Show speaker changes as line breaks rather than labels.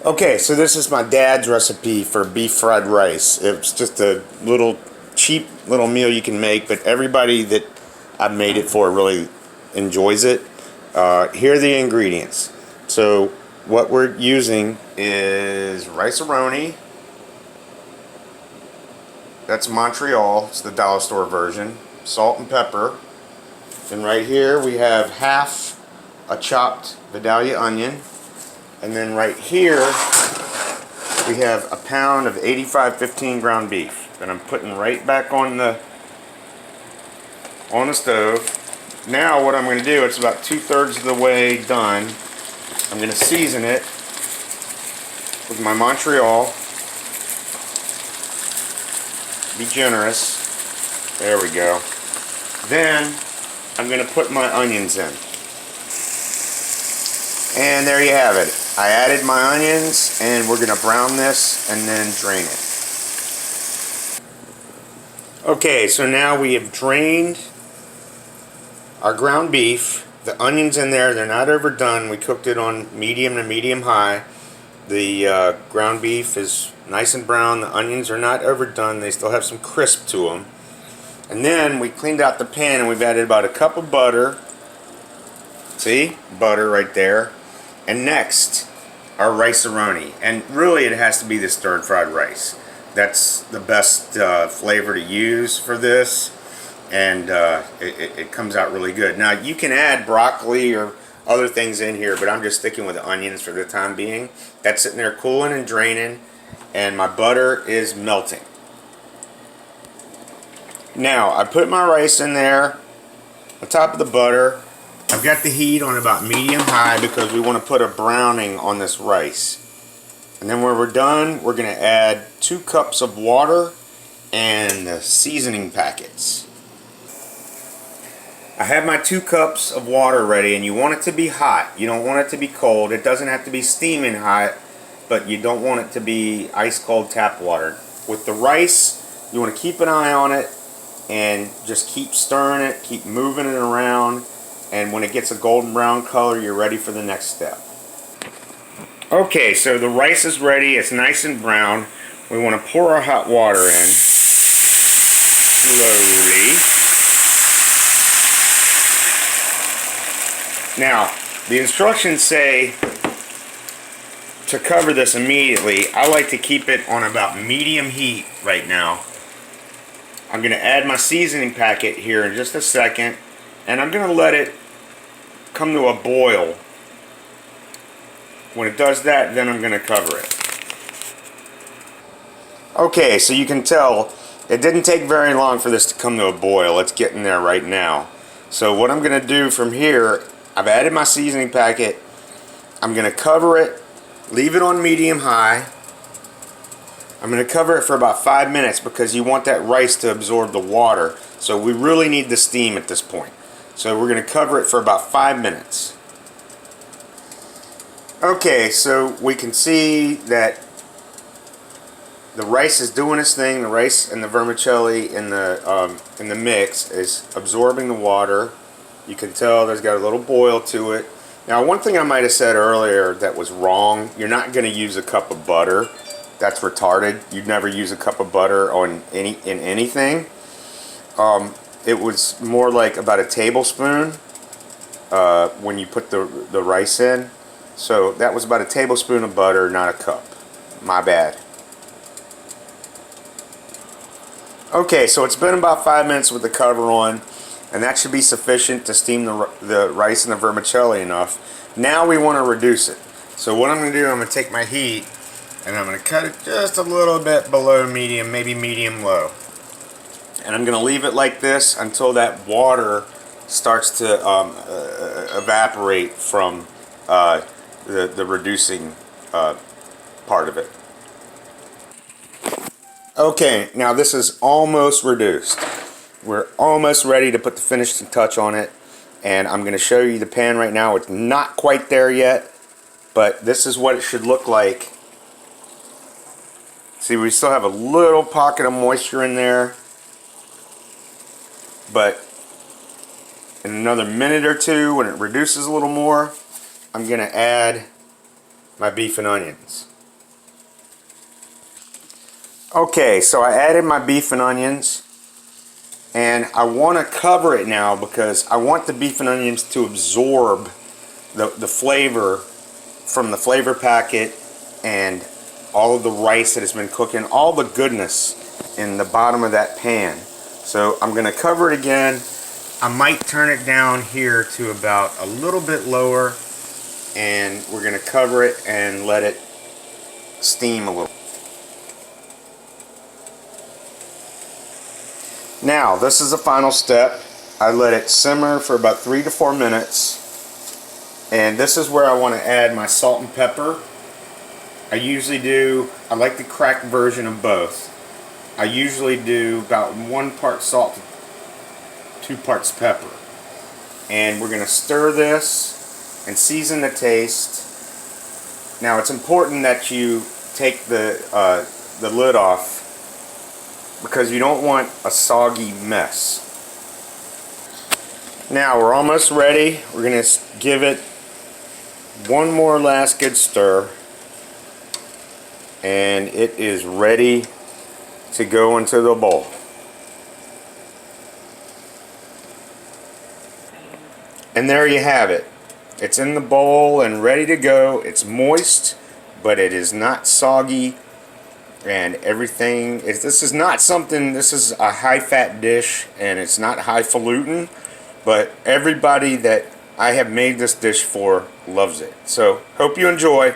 Okay, so this is my dad's recipe for beef fried rice. It's just a little cheap little meal you can make, but everybody that I've made it for really enjoys it. Here are the ingredients. So what we're using is Rice-a-Roni. That's Montreal. It's the dollar store version. Salt and pepper. And right here we have half a chopped Vidalia onion. And then right here, we have a pound of 85-15 ground beef that I'm putting right back on the stove. Now what I'm going to do, it's about 2/3 of the way done. I'm going to season it with my Montreal. Be generous. There we go. Then I'm going to put my onions in. And there you have it. I added my onions, and we're going to brown this and then drain it. Okay, so now we have drained our ground beef. The onions in there, they're not overdone. We cooked it on medium to medium high. The ground beef is nice and brown. The onions are not overdone. They still have some crisp to them. And then we cleaned out the pan, and we've added about a cup of butter. See? Butter right there. And next, our Rice-a-Roni. And really it has to be the stir-fried rice. That's the best flavor to use for this. And it comes out really good. Now you can add broccoli or other things in here, but I'm just sticking with the onions for the time being. That's sitting there cooling and draining. And my butter is melting. Now I put my rice in there on top of the butter. I've got the heat on about medium-high because we want to put a browning on this rice. And then when we're done, we're going to add 2 cups of water and the seasoning packets. I have my 2 cups of water ready, and you want it to be hot. You don't want it to be cold. It doesn't have to be steaming hot, but you don't want it to be ice-cold tap water. With the rice, you want to keep an eye on it and just keep stirring it, keep moving it around. And when it gets a golden brown color, you're ready for the next step. Okay, so the rice is ready. It's nice and brown. We want to pour our hot water in slowly. Now, the instructions say to cover this immediately. I like to keep it on about medium heat right now. I'm going to add my seasoning packet here in just a second, and I'm going to let it come to a boil. When it does that, then I'm going to cover it. Okay, so you can tell it didn't take very long for this to come to a boil. It's getting there right now. So what I'm going to do from here, I've added my seasoning packet. I'm going to cover it, leave it on medium-high. I'm going to cover it for about 5 minutes because you want that rice to absorb the water. So we really need the steam at this point. So we're going to cover it for about 5 minutes. Okay, so we can see that the rice is doing its thing. The rice and the vermicelli in the mix is absorbing the water. You can tell there's got a little boil to it. Now, one thing I might have said earlier that was wrong, you're not going to use a cup of butter. That's retarded. You'd never use a cup of butter on anything. It was more like about a tablespoon when you put the rice in. So that was about a tablespoon of butter, not a cup. My bad. Okay, so it's been about 5 minutes with the cover on, and that should be sufficient to steam the rice and the vermicelli enough. Now we want to reduce it. So what I'm going to do, I'm going to take my heat and I'm going to cut it just a little bit below medium, maybe medium low. And I'm going to leave it like this until that water starts to evaporate from the reducing part of it. Okay, now this is almost reduced. We're almost ready to put the finishing touch on it. And I'm going to show you the pan right now. It's not quite there yet, but this is what it should look like. See, we still have a little pocket of moisture in there. But in another minute or two, when it reduces a little more, I'm going to add my beef and onions. Okay, so I added my beef and onions, and I want to cover it now because I want the beef and onions to absorb the flavor from the flavor packet and all of the rice that has been cooking, all the goodness in the bottom of that pan. So I'm going to cover it again. I might turn it down here to about a little bit lower, and we're going to cover it and let it steam a little. Now, this is the final step. I let it simmer for about 3 to 4 minutes. And this is where I want to add my salt and pepper. I like the cracked version of both. I usually do about 1 part salt to 2 parts pepper. And we're going to stir this and season the taste. Now, it's important that you take the lid off, because you don't want a soggy mess. Now we're almost ready. We're going to give it one more last good stir, and it is ready to go into the bowl. And there you have it. It's in the bowl and ready to go. It's moist, but it is not soggy. And everything this is a high-fat dish, and it's not highfalutin, but everybody that I have made this dish for loves it. So hope you enjoy.